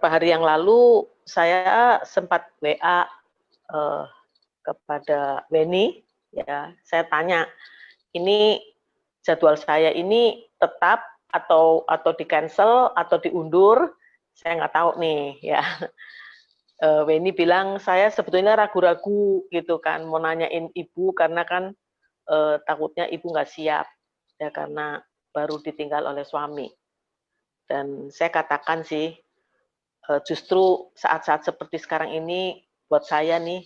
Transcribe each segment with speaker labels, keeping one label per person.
Speaker 1: beberapa hari yang lalu saya sempat WA kepada Weni, ya, saya tanya, ini jadwal saya ini tetap atau di-cancel atau diundur, saya nggak tahu nih, ya. Weni bilang, saya sebetulnya ragu-ragu gitu kan, mau nanyain ibu karena kan takutnya ibu nggak siap, ya karena baru ditinggal oleh suami. Dan saya katakan sih, justru saat-saat seperti sekarang ini, buat saya nih,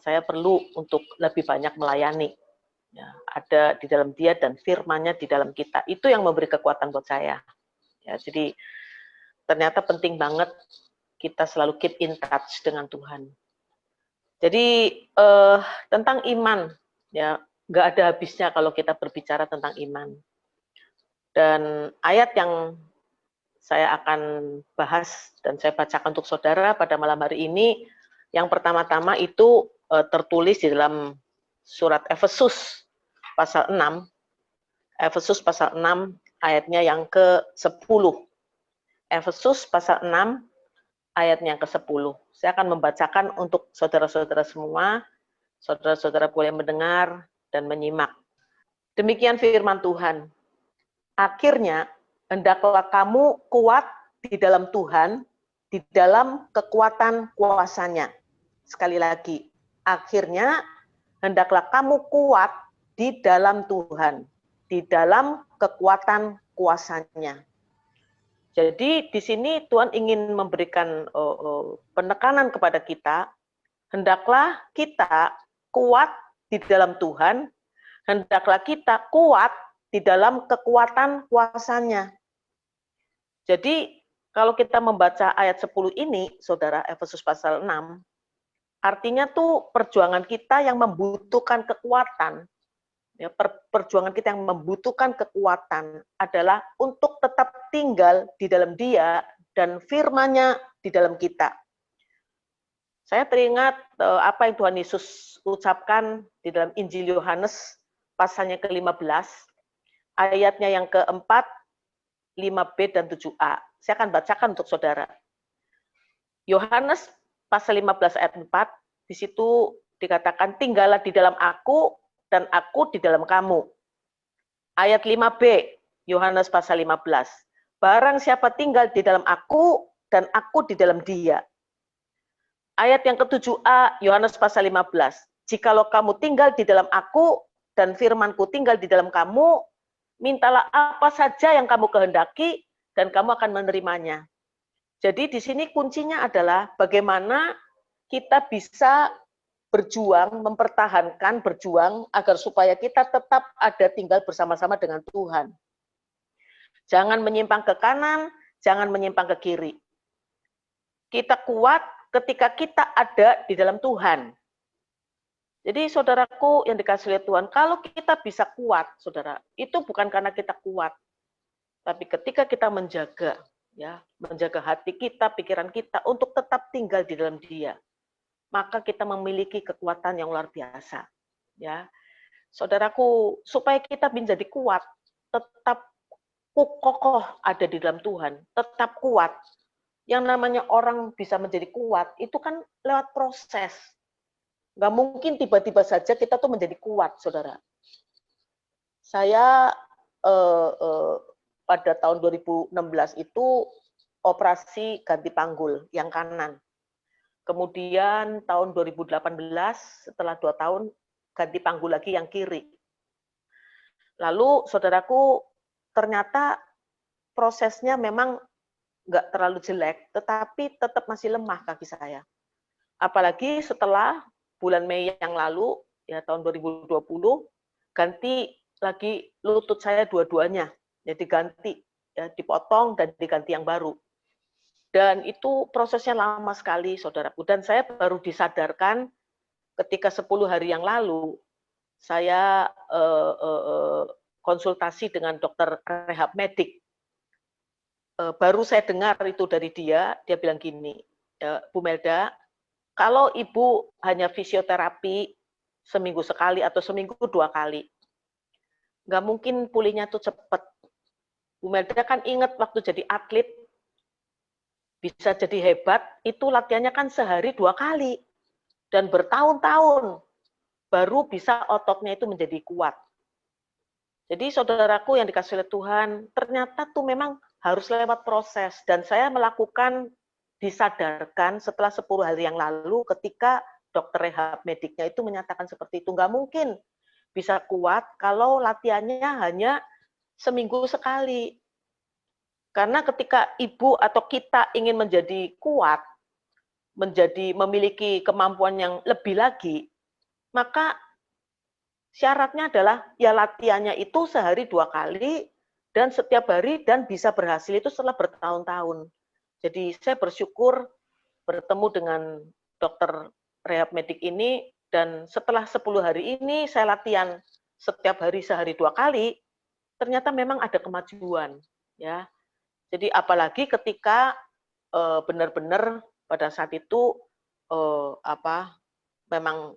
Speaker 1: saya perlu untuk lebih banyak melayani. Ya, ada di dalam dia dan firman-Nya di dalam kita. Itu yang memberi kekuatan buat saya. Ya, jadi ternyata penting banget kita selalu keep in touch dengan Tuhan. Jadi tentang iman, ya nggak ada habisnya kalau kita berbicara tentang iman. Dan ayat yang saya akan bahas dan saya bacakan untuk saudara pada malam hari ini, yang pertama-tama itu tertulis di dalam surat Efesus pasal 6, Efesus pasal 6 ayatnya yang ke-10. Efesus pasal 6 ayatnya yang ke-10. Saya akan membacakan untuk saudara-saudara semua, saudara-saudara boleh mendengar dan menyimak. Demikian firman Tuhan. Akhirnya, hendaklah kamu kuat di dalam Tuhan, di dalam kekuatan kuasa-Nya. Sekali lagi, akhirnya hendaklah kamu kuat di dalam Tuhan, di dalam kekuatan kuasa-Nya. Jadi di sini Tuhan ingin memberikan penekanan kepada kita, hendaklah kita kuat di dalam Tuhan, hendaklah kita kuat di dalam kekuatan kuasa-Nya. Jadi kalau kita membaca ayat 10 ini, saudara, Efesus pasal 6, artinya tuh perjuangan kita yang membutuhkan kekuatan, ya, perjuangan kita yang membutuhkan kekuatan adalah untuk tetap tinggal di dalam Dia dan firman-Nya di dalam kita. Saya teringat apa yang Tuhan Yesus ucapkan di dalam Injil Yohanes pasalnya ke-15, ayatnya yang ke-4, 5b dan 7a. Saya akan bacakan untuk saudara. Yohanes pasal 15 ayat 4, di situ dikatakan, tinggallah di dalam aku dan aku di dalam kamu. Ayat 5b, Yohanes pasal 15. Barang siapa tinggal di dalam aku dan aku di dalam dia. Ayat yang ke-7a, Yohanes pasal 15. Jikalau kamu tinggal di dalam aku dan firmanku tinggal di dalam kamu, mintalah apa saja yang kamu kehendaki dan kamu akan menerimanya. Jadi di sini kuncinya adalah bagaimana kita bisa berjuang, mempertahankan, berjuang agar supaya kita tetap ada tinggal bersama-sama dengan Tuhan. Jangan menyimpang ke kanan, jangan menyimpang ke kiri. Kita kuat ketika kita ada di dalam Tuhan. Jadi saudaraku yang dikasih oleh Tuhan, kalau kita bisa kuat, saudara, itu bukan karena kita kuat, tapi ketika kita menjaga, ya, menjaga hati kita, pikiran kita untuk tetap tinggal di dalam Dia, maka kita memiliki kekuatan yang luar biasa, ya, saudaraku, supaya kita menjadi kuat, tetap kokoh ada di dalam Tuhan, tetap kuat. Yang namanya orang bisa menjadi kuat itu kan lewat proses. Nggak mungkin tiba-tiba saja kita tuh menjadi kuat, saudara. Saya pada tahun 2016 itu operasi ganti panggul yang kanan. Kemudian tahun 2018 setelah 2 tahun ganti panggul lagi yang kiri. Lalu saudaraku ternyata prosesnya memang nggak terlalu jelek, tetapi tetap masih lemah kaki saya. Apalagi setelah bulan Mei yang lalu, ya tahun 2020, ganti lagi lutut saya dua-duanya. Jadi ganti, ya, dipotong dan diganti yang baru. Dan itu prosesnya lama sekali, saudaraku. Dan saya baru disadarkan ketika 10 hari yang lalu, saya konsultasi dengan dokter rehab medik. Baru saya dengar itu dari dia bilang gini, Bu Melda, kalau Ibu hanya fisioterapi seminggu sekali atau seminggu 2 kali, nggak mungkin pulihnya tuh cepat. Bu Melda kan ingat waktu jadi atlet, bisa jadi hebat, itu latihannya kan sehari 2 kali, dan bertahun-tahun, baru bisa ototnya itu menjadi kuat. Jadi saudaraku yang dikasih oleh Tuhan, ternyata tuh memang harus lewat proses, dan saya melakukan disadarkan setelah 10 hari yang lalu ketika dokter rehab mediknya itu menyatakan seperti itu, nggak mungkin bisa kuat kalau latihannya hanya seminggu sekali. Karena ketika ibu atau kita ingin menjadi kuat, memiliki kemampuan yang lebih lagi, maka syaratnya adalah ya latihannya itu sehari 2 kali dan setiap hari dan bisa berhasil itu setelah bertahun-tahun. Jadi saya bersyukur bertemu dengan dokter rehab medik ini dan setelah 10 hari ini saya latihan setiap hari sehari 2 kali, ternyata memang ada kemajuan ya. Jadi apalagi ketika benar-benar pada saat itu memang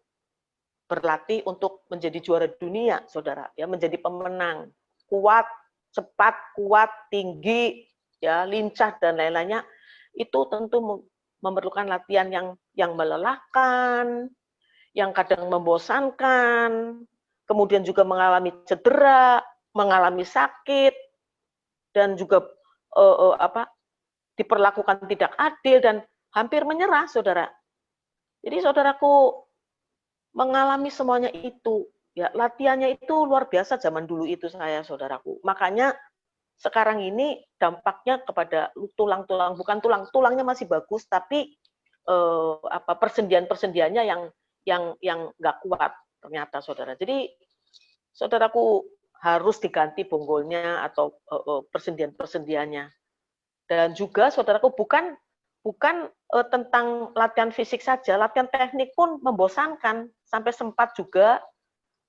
Speaker 1: berlatih untuk menjadi juara dunia, saudara, ya menjadi pemenang, kuat, cepat, kuat, tinggi, ya lincah dan lain-lainnya, itu tentu memerlukan latihan yang melelahkan, yang kadang membosankan, kemudian juga mengalami cedera, mengalami sakit, dan juga diperlakukan tidak adil dan hampir menyerah, saudara. Jadi saudaraku mengalami semuanya itu, ya latihannya itu luar biasa zaman dulu itu saya, saudaraku. Makanya sekarang ini dampaknya kepada tulang-tulang, bukan tulangnya masih bagus, tapi persendian-persendiannya yang nggak kuat ternyata, saudara. Jadi saudaraku harus diganti bonggolnya atau persendian-persendiannya. Dan juga saudaraku bukan tentang latihan fisik saja, latihan teknik pun membosankan. Sampai sempat juga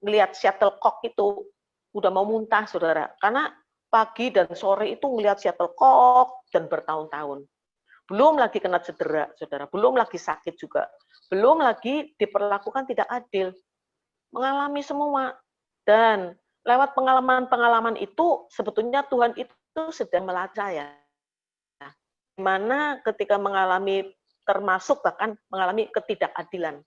Speaker 1: ngelihat shuttlecock itu udah mau muntah, saudara. Karena pagi dan sore itu ngelihat shuttlecock dan bertahun-tahun. Belum lagi kena cedera, saudara. Belum lagi sakit juga. Belum lagi diperlakukan tidak adil. Mengalami semua. Dan lewat pengalaman-pengalaman itu, sebetulnya Tuhan itu sedang melatih saya. Mana ketika mengalami termasuk bahkan mengalami ketidakadilan.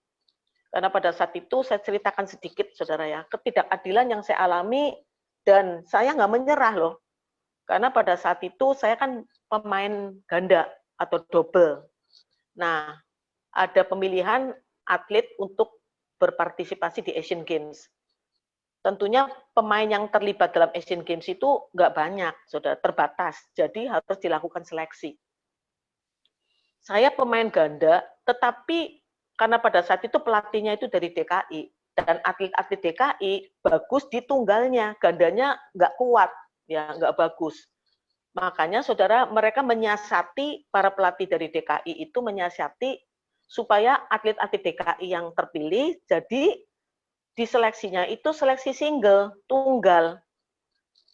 Speaker 1: Karena pada saat itu saya ceritakan sedikit, saudara ya, ketidakadilan yang saya alami dan saya nggak menyerah loh. Karena pada saat itu saya kan pemain ganda atau double. Nah, ada pemilihan atlet untuk berpartisipasi di Asian Games. Tentunya pemain yang terlibat dalam Asian Games itu nggak banyak, saudara, terbatas. Jadi harus dilakukan seleksi. Saya pemain ganda, tetapi karena pada saat itu pelatihnya itu dari DKI, dan atlet-atlet DKI bagus di tunggalnya, gandanya nggak kuat, ya nggak bagus. Makanya saudara, mereka menyiasati, para pelatih dari DKI itu menyiasati supaya atlet-atlet DKI yang terpilih, jadi di seleksinya itu seleksi single, tunggal.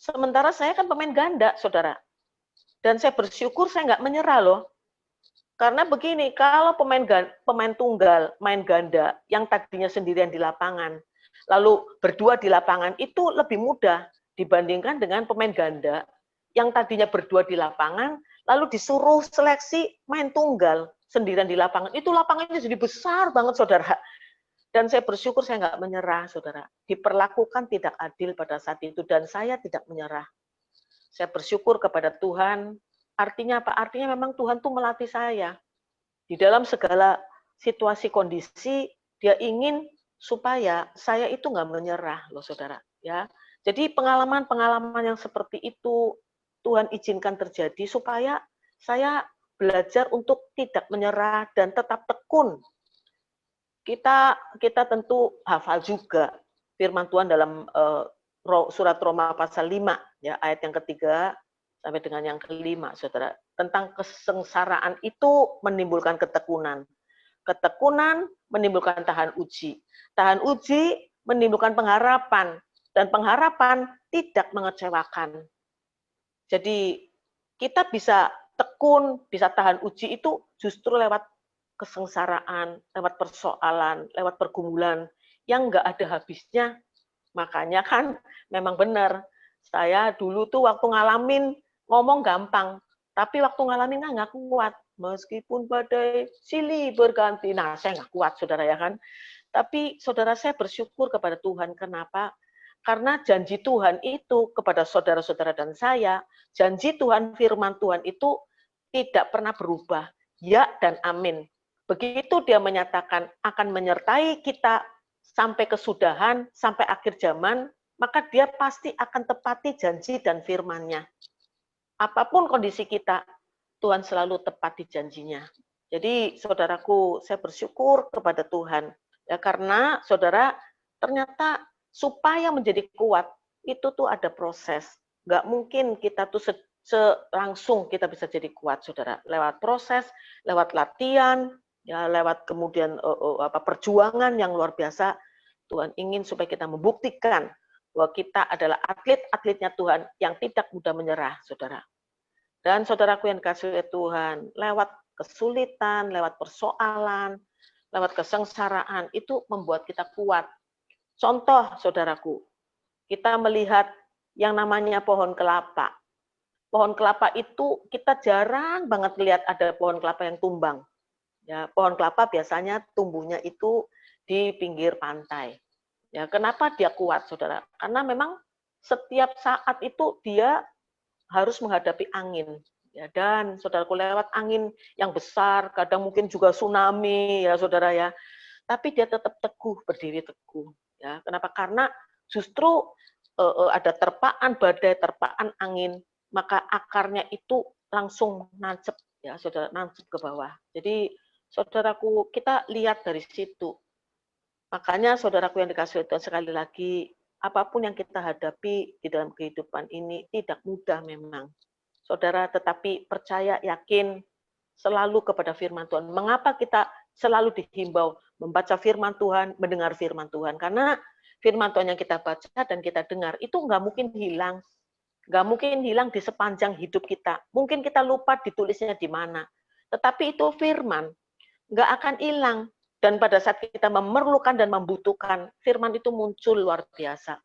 Speaker 1: Sementara saya kan pemain ganda, saudara. Dan saya bersyukur saya nggak menyerah loh. Karena begini, kalau pemain tunggal, main ganda, yang tadinya sendirian di lapangan, lalu berdua di lapangan, itu lebih mudah dibandingkan dengan pemain ganda, yang tadinya berdua di lapangan, lalu disuruh seleksi main tunggal, sendirian di lapangan. Itu lapangannya jadi besar banget, saudara. Dan saya bersyukur saya nggak menyerah, saudara. Diperlakukan tidak adil pada saat itu, dan saya tidak menyerah. Saya bersyukur kepada Tuhan. Artinya apa? Artinya memang Tuhan tuh melatih saya. Di dalam segala situasi kondisi, dia ingin supaya saya itu nggak menyerah loh, saudara. Ya, jadi pengalaman-pengalaman yang seperti itu Tuhan izinkan terjadi supaya saya belajar untuk tidak menyerah dan tetap tekun. Kita tentu hafal juga firman Tuhan dalam surat Roma pasal 5, ya, ayat yang ketiga sampai dengan yang kelima, saudara. Tentang kesengsaraan itu menimbulkan ketekunan. Ketekunan menimbulkan tahan uji. Tahan uji menimbulkan pengharapan. Dan pengharapan tidak mengecewakan. Jadi kita bisa tekun, bisa tahan uji itu justru lewat kesengsaraan, lewat persoalan, lewat pergumulan yang nggak ada habisnya. Makanya kan memang benar, saya dulu tuh waktu ngalamin ngomong gampang, tapi waktu ngalamin nggak kuat. Meskipun badai silih berganti. Nah, saya nggak kuat, saudara ya kan. Tapi saudara, saya bersyukur kepada Tuhan. Kenapa? Karena janji Tuhan itu kepada saudara-saudara dan saya, janji Tuhan, firman Tuhan itu tidak pernah berubah. Ya dan amin. Begitu dia menyatakan akan menyertai kita sampai kesudahan, sampai akhir zaman, maka dia pasti akan tepati janji dan firman-Nya. Apapun kondisi kita, Tuhan selalu tepati janjinya. Jadi saudaraku, saya bersyukur kepada Tuhan. Ya, karena saudara, ternyata supaya menjadi kuat, itu tuh ada proses. Nggak mungkin kita tuh langsung kita bisa jadi kuat, saudara. Lewat proses, lewat latihan, ya, lewat kemudian perjuangan yang luar biasa. Tuhan ingin supaya kita membuktikan bahwa kita adalah atlet-atletnya Tuhan yang tidak mudah menyerah, saudara. Dan saudaraku yang dikasihi Tuhan, lewat kesulitan, lewat persoalan, lewat kesengsaraan, itu membuat kita kuat. Contoh, saudaraku, kita melihat yang namanya pohon kelapa. Pohon kelapa itu kita jarang banget lihat ada pohon kelapa yang tumbang. Ya, pohon kelapa biasanya tumbuhnya itu di pinggir pantai. Ya, kenapa dia kuat, saudara? Karena memang setiap saat itu dia harus menghadapi angin. Ya, dan saudaraku, lewat angin yang besar, kadang mungkin juga tsunami, ya saudara ya. Tapi dia tetap teguh, berdiri teguh. Ya, kenapa? Karena justru ada terpaan badai, terpaan angin, maka akarnya itu langsung nancep, ya saudara, nancep ke bawah. Jadi saudaraku, kita lihat dari situ. Makanya saudaraku yang dikasihi Tuhan, sekali lagi, apapun yang kita hadapi di dalam kehidupan ini tidak mudah memang. Saudara, tetapi percaya, yakin selalu kepada firman Tuhan. Mengapa kita selalu dihimbau membaca firman Tuhan, mendengar firman Tuhan? Karena firman Tuhan yang kita baca dan kita dengar itu nggak mungkin hilang. Nggak mungkin hilang di sepanjang hidup kita. Mungkin kita lupa ditulisnya di mana. Tetapi itu firman, nggak akan hilang. Dan pada saat kita memerlukan dan membutuhkan, firman itu muncul luar biasa.